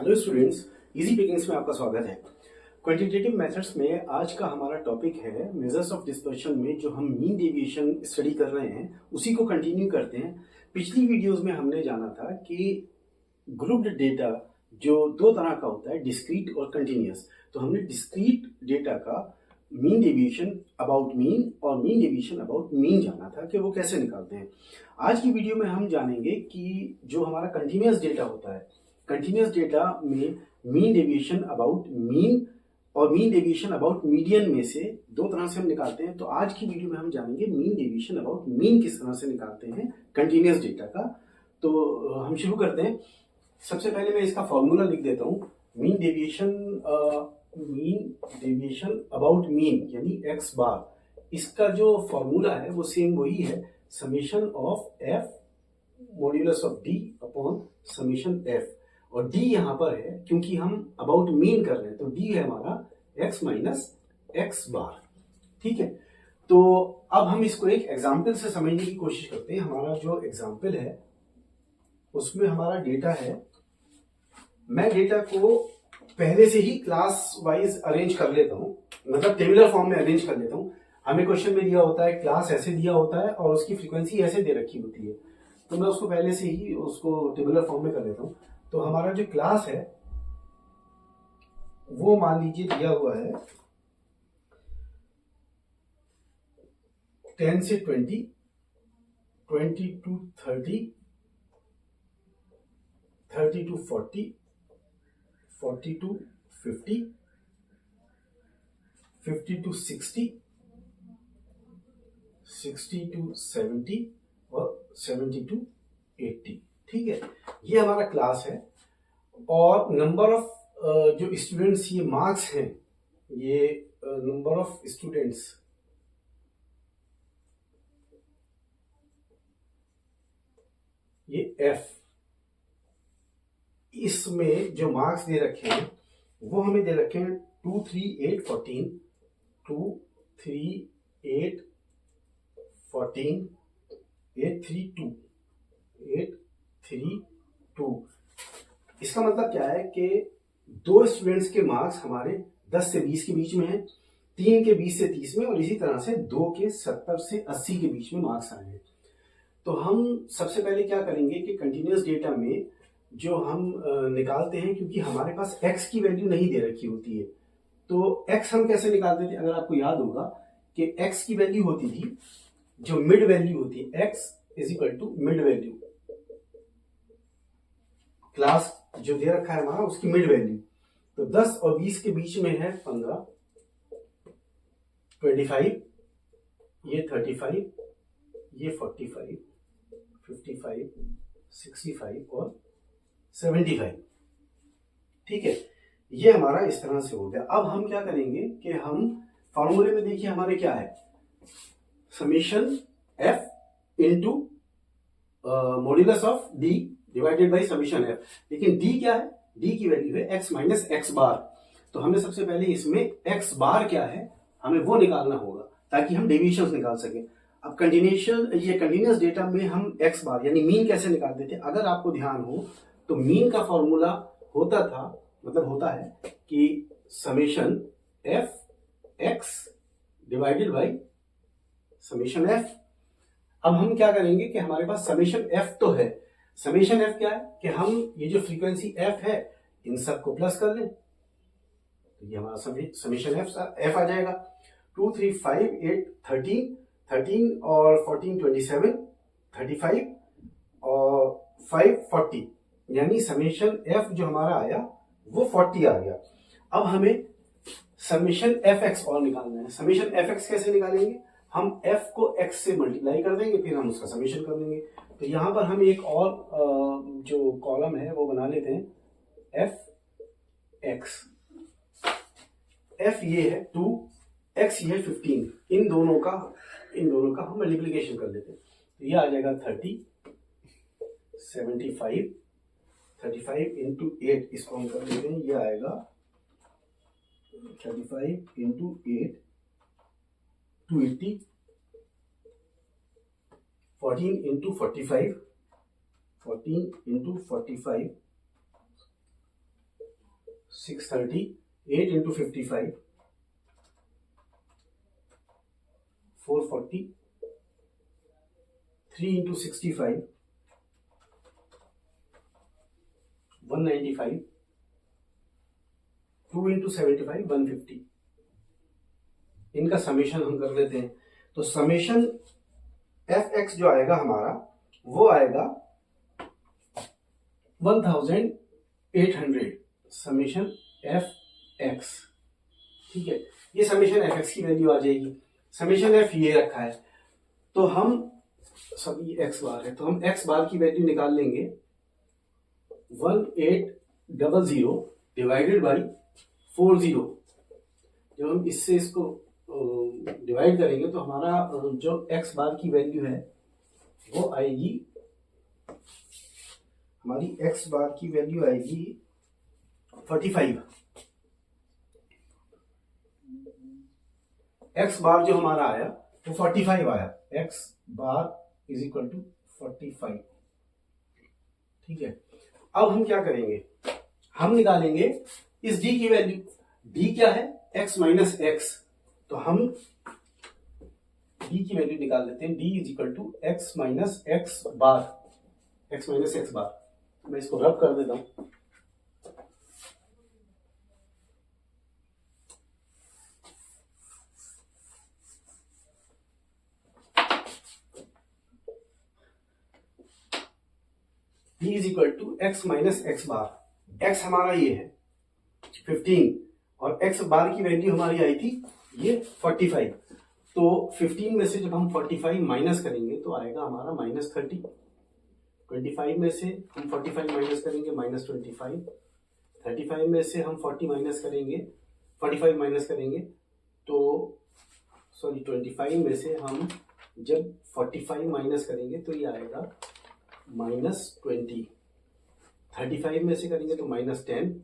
Hello students, easy Pickings में आपका स्वागत है। क्वांटिटेटिव मेथड्स में आज का हमारा टॉपिक है मेजर्स ऑफ डिस्पर्शन में जो हम मीन डेविएशन स्टडी कर रहे हैं उसी को कंटिन्यू करते हैं। पिछली वीडियोस में हमने जाना था कि ग्रुप्ड डेटा जो दो तरह का होता है, डिस्क्रीट और कंटिन्यूअस। तो हमने डिस्क्रीट डेटा का मीन डेविएशन अबाउट मीन और मीन डेविएशन अबाउट मीन जाना था कि वो कैसे निकालते हैं। आज की वीडियो में हम जानेंगे कि जो हमारा कंटिन्यूअस डेटा होता है, कंटिन्यूअस डेटा में मीन डेविएशन अबाउट मीन और मीन डेविएशन अबाउट मीडियन में से दो तरह से हम निकालते हैं। तो आज की वीडियो में हम जानेंगे मीन डेविएशन अबाउट मीन किस तरह से निकालते हैं कंटिन्यूअस डेटा का। तो हम शुरू करते हैं। सबसे पहले मैं इसका फॉर्मूला लिख देता हूँ। मीन डेविएशन अबाउट मीन यानी एक्स बार, इसका जो फॉर्मूला है वो सेम वही है, summation of F modulus of D upon summation F. और डी यहां पर है क्योंकि हम अबाउट मीन कर रहे हैं, तो डी है हमारा x माइनस एक्स बार। ठीक है, तो अब हम इसको एक एग्जाम्पल से समझने की कोशिश करते हैं। हमारा जो एग्जाम्पल है उसमें हमारा डेटा है, मैं डेटा को पहले से ही क्लास वाइज अरेंज कर लेता हूं, मतलब टेबुलर फॉर्म में अरेंज कर लेता हूं। हमें क्वेश्चन में दिया होता है, क्लास ऐसे दिया होता है और उसकी फ्रीक्वेंसी ऐसे दे रखी होती है, तो मैं उसको पहले से ही उसको टेबुलर फॉर्म में कर लेता हूं। तो हमारा जो क्लास है वो मान लीजिए दिया हुआ है 10 से 20, 20 to 30, 30 to 40, 40 to 50, 50 to 60, 60 to 70 और 70 to 80। ठीक है, ये हमारा क्लास है। और नंबर ऑफ जो स्टूडेंट्स, ये मार्क्स हैं, ये नंबर ऑफ स्टूडेंट्स, ये एफ, इसमें जो मार्क्स दे रखे हैं वो हमें दे रखे हैं 2, 3, 8, 14, 2, 3, 8, 14, 8, 3, 2, 8, 3, 2। इसका मतलब क्या है कि दो स्टूडेंट्स के मार्क्स हमारे 10 से 20 के बीच में है, 3 के 20 से 30 में, और इसी तरह से 2 के 70 से 80 के बीच में मार्क्स आए हैं। तो हम सबसे पहले क्या करेंगे कि कंटिन्यूअस डेटा में जो हम निकालते हैं, क्योंकि हमारे पास x की वैल्यू नहीं दे रखी होती है, तो x हम कैसे निकालते थे, अगर आपको याद होगा कि x की वैल्यू होती थी, जो मिड वैल्यू होती है, x is equal to mid value, class जो दे रखा है हमारा उसकी मिड वैल्यू। तो 10 और 20 के बीच में है 15, 25, ये 35, ये 45, 55, 65 और 75। ठीक है, ये हमारा इस तरह से हो गया। अब हम क्या करेंगे कि हम फॉर्मूले में देखिए हमारे क्या है, summation F into modulus of D divided by summation F. लेकिन डी क्या है, डी की वैल्यू है x माइनस एक्स बार। तो हमें सबसे पहले इसमें x बार क्या है हमें वो निकालना होगा ताकि हम डेविएशंस निकाल सकें। अब कंटिन्यूअस डेटा में हम x बार यानी मीन कैसे निकालते थे, अगर आपको ध्यान हो तो मीन का फॉर्मूला होता था, मतलब होता है कि summation F x divided by summation F. अब हम क्या करेंगे कि हमारे पास समेशन एफ तो है, समेशन एफ क्या है कि हम ये जो फ्रीक्वेंसी एफ है इन सब को प्लस कर लें, तो ये हमारा समेशन एफ आ जाएगा। 2, 3, 5, 8, 13, 13 और 14, 27, 35 और 5, 40, यानी समेशन एफ जो हमारा आया वो 40 आ गया। अब हमें समेशन एफ एक्स और निकालना है। समेशन एफ एक्स कैसे निकालेंगे, हम एफ को एक्स से मल्टीप्लाई कर देंगे, फिर हम उसका समेशन कर देंगे। तो यहां पर हम एक और जो कॉलम है वो बना लेते हैं, एफ एक्स, एफ ये है 2, एक्स ये है 15, इन दोनों का हम मल्टीप्लीकेशन कर लेते हैं। तो ये आ जाएगा 30, 75, 35 इंटू 8, इसको हम कर लेते हैं, ये आएगा 35 into 8, 280, 14 into 45, 14 into 45 630, 8 into 55, 440, 3 into 65, 195, 2 into 75, 150। इनका समेशन हम कर लेते हैं। तो समेशन एफ एक्स जो आएगा हमारा वो आएगा 1800 समेशन एफ एक्स। ठीक है, ये समेशन एफ एक्स की वैल्यू आ जाएगी। समेशन एफ ये रखा है, तो हम सभी एक्स बार है, तो हम एक्स बार की वैल्यू निकाल लेंगे 1800 डिवाइडेड बाई 40। जब हम इससे इसको डिवाइड करेंगे तो हमारा जो एक्स बार की वैल्यू है वो आएगी, हमारी एक्स बार की वैल्यू आएगी 45। एक्स बार जो हमारा आया वो 45 आया। X bar is equal to 45। ठीक है, अब हम क्या करेंगे, हम निकालेंगे इस डी की वैल्यू। डी क्या है, एक्स माइनस एक्स, तो हम डी की वैल्यू निकाल लेते हैं। D is equal to x minus x bar, x minus x bar. मैं इसको रब कर देता हूं। D is equal to x minus x bar. X हमारा ये है 15 और एक्स बार की वैल्यू हमारी आई थी ये 45। तो 15 में से जब हम 45 माइनस करेंगे तो आएगा हमारा -30। 25 में से हम 45 माइनस करेंगे -25। 35 में से हम 40 माइनस करेंगे 45 माइनस करेंगे तो सॉरी 25 में से हम जब 45 माइनस करेंगे तो ये आएगा -20। 35 में से करेंगे तो -10,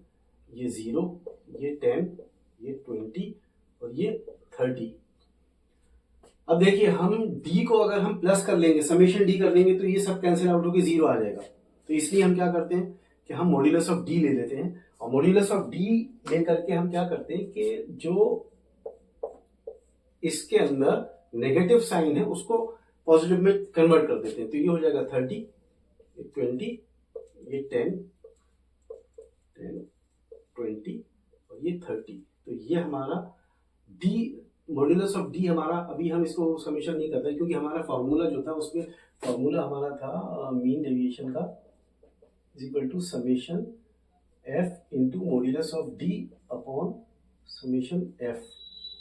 ये 0, ये 10, ये 20 और ये 30। अब देखिए हम d को अगर हम प्लस कर लेंगे, समेशन d कर लेंगे तो ये सब कैंसिल आउट होकर 0 आ जाएगा। तो इसलिए हम क्या करते हैं कि हम मॉड्यूलस ऑफ d ले लेते हैं, और मॉड्यूलस ऑफ d ले करके हम क्या करते हैं कि जो इसके अंदर नेगेटिव साइन है उसको पॉजिटिव में कन्वर्ट कर देते हैं। तो ये हो जाएगा 30, 20, ये 10, 20 और ये 30। तो ये हमारा d मॉड्यूलस ऑफ d हमारा, अभी हम इसको समेशन नहीं करते क्योंकि हमारा फॉर्मूला जो था उसमें फॉर्मूला हमारा था मीन डेविएशन का is equal to summation f into modulus of d upon summation f।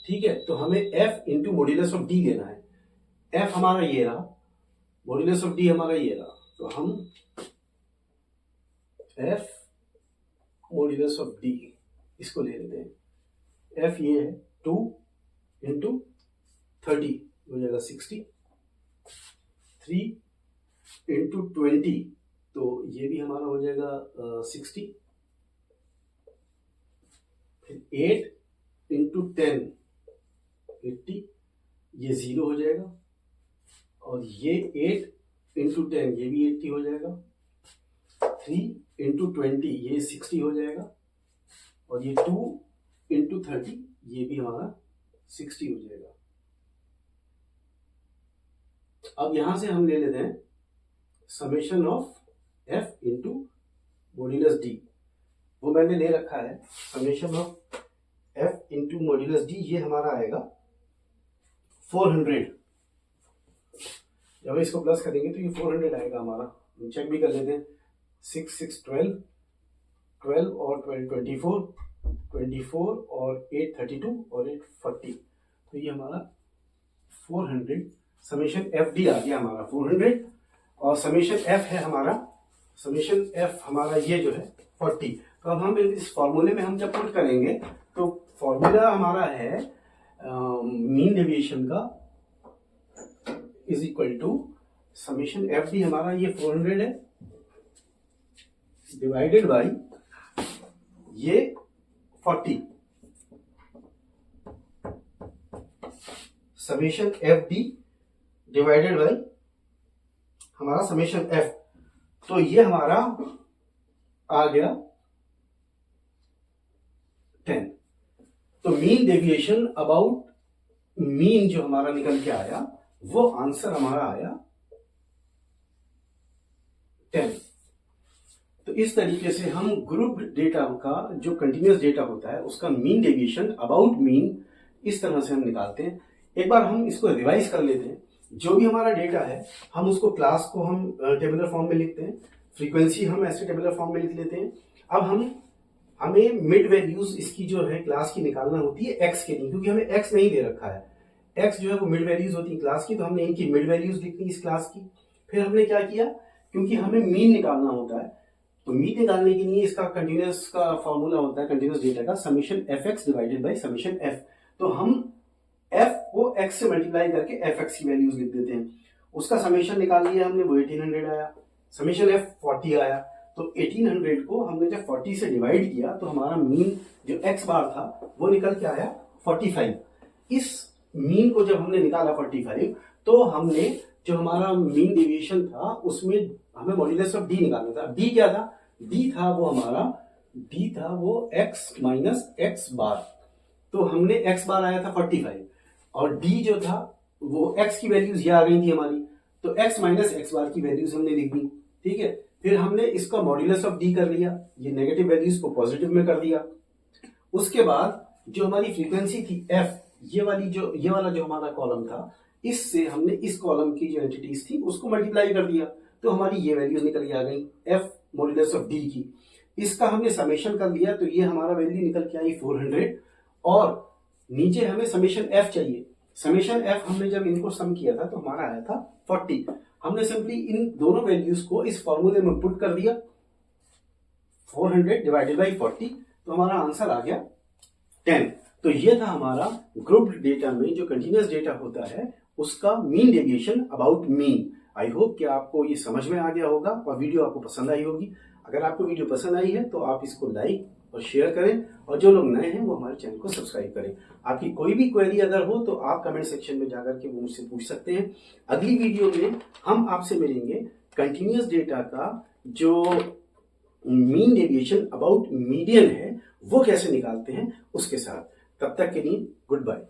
ठीक है, तो हमें f into modulus of d लेना है। f हमारा ये रहा, मॉड्यूलस ऑफ d हमारा ये रहा, तो हम f मॉड्यूलस ऑफ d इसको ले लेते हैं। f ये है 2 इंटू 30 हो जाएगा 60, 3 इंटू 20 तो ये भी हमारा हो जाएगा 60, फिर 8 इंटू 10 80, ये 0 हो जाएगा, और ये 8 इंटू 10 ये भी 80 हो जाएगा, 3 इंटू 20 ये 60 हो जाएगा, और ये 2 इंटू 30 ये भी हमारा 60 हो जाएगा। अब यहां से हम ले लेते हैं summation of f into modulus d। वो मैंने ले रखा है, summation of f into modulus d, ये हमारा आएगा 400। जब इसको प्लस करेंगे तो ये 400 आएगा हमारा। हम चेक भी कर लेते हैं, 6 6 12, 12 और 12 24, 24 और 8 32 और 8 40। तो ये हमारा 400 समेशन एफ डी आ गया हमारा 400, और समेशन एफ है हमारा, समेशन एफ हमारा ये जो है 40। तो अब हम इस फॉर्मूले में हम जब पुट करेंगे तो फॉर्मूला हमारा है मीन डेविएशन का is equal to summation F D हमारा ये 400 है डिवाइडेड बाई ये 40, summation F D divided by हमारा समेशन एफ। तो ये हमारा आ गया तो मीन डेविएशन अबाउट मीन जो हमारा निकल के आया वो आंसर हमारा आया 10। तो इस तरीके से हम ग्रुप डेटा का जो कंटिन्यूअस डेटा होता है उसका मीन डेविएशन अबाउट मीन इस तरह से हम निकालते हैं। एक बार हम इसको रिवाइज कर लेते हैं। जो भी हमारा डेटा है हम उसको क्लास को हम टेबुलर फॉर्म में लिखते हैं, फ्रीक्वेंसी हम ऐसे टेबुलर फॉर्म में लिख लेते हैं। अब हमें मिड वैल्यूज इसकी जो है क्लास की निकालना होती है एक्स के लिए, क्योंकि हमें एक्स नहीं दे रखा है। एक्स जो है वो मिड वैल्यूज होती है क्लास की, तो हमने इनकी मिड वैल्यूज लिखनी इस क्लास की। फिर हमने क्या किया, क्योंकि हमें मीन निकालना होता है तो मीन निकालने के लिए इसका कंटिन्यूअस का फॉर्मूला होता है कंटिन्यूअस डेटा का summation F x divided by summation F. तो हम एफ को एक्स से मल्टीप्लाई करके एफ एक्स की वैल्यूज लिख देते हैं। उसका समीशन निकाल लिया हमने, वो 1800 आया। समीशन एफ 40 आया। तो 1800 को हमने जब 40 से डिवाइड किया तो हमारा मीन जो एक्स बार था वो निकल के आया 45। इस मीन को जब हमने निकाला 45 तो हमने जो हमारा मीन डेविएशन था उसमें हमें मॉड्यूलस ऑफ डी निकालना था। डी क्या था, डी था वो एक्स माइनस एक्स बार। तो हमने एक्स बार आया था 45 और डी जो था वो एक्स की वैल्यूज ये आ गई थी हमारी, तो एक्स माइनस एक्स बार की वैल्यूज हमने लिख दी। ठीक है, फिर हमने इसका मॉड्यूलस ऑफ डी कर लिया, ये नेगेटिव वैल्यूज को पॉजिटिव में कर दिया। उसके बाद जो हमारी फ्रीक्वेंसी थी एफ, ये वाला जो हमारा कॉलम था, इससे हमने इस कॉलम की जो एंटिटीज थी उसको मल्टीप्लाई कर दिया, तो हमारी ये वैल्यूज निकल के आ गई एफ मॉड्यूलस ऑफ डी की। इसका हमने समेशन कर लिया तो ये हमारा वैल्यू निकल के आई 400 और नीचे हमें समेशन एफ चाहिए। समेशन एफ हमने जब इनको सम किया था तो हमारा आया था 40। हमने सिंपली इन दोनों वैल्यूज को इस फॉर्मूले में पुट कर दिया 400 डिवाइडेड बाई 40, तो हमारा आंसर आ गया 10। तो ये था हमारा ग्रुप डेटा में जो कंटिन्यूअस डेटा होता है उसका mean deviation about mean. I hope कि आपको ये समझ में आ गया होगा और वीडियो आपको पसंद आई होगी। अगर आपको वीडियो पसंद आई है तो आप इसको लाइक और शेयर करें और जो लोग नए हैं वो हमारे चैनल को सब्सक्राइब करें। आपकी कोई भी क्वेरी अगर हो तो आप कमेंट सेक्शन में जाकर के वो मुझसे पूछ सकते हैं। अगली वीडियो में हम आपसे मिलेंगे कंटिन्यूअस डेटा का जो मीन डेविएशन अबाउट मीडियन है वो कैसे निकालते हैं उसके साथ। तब तक के लिए गुड बाय।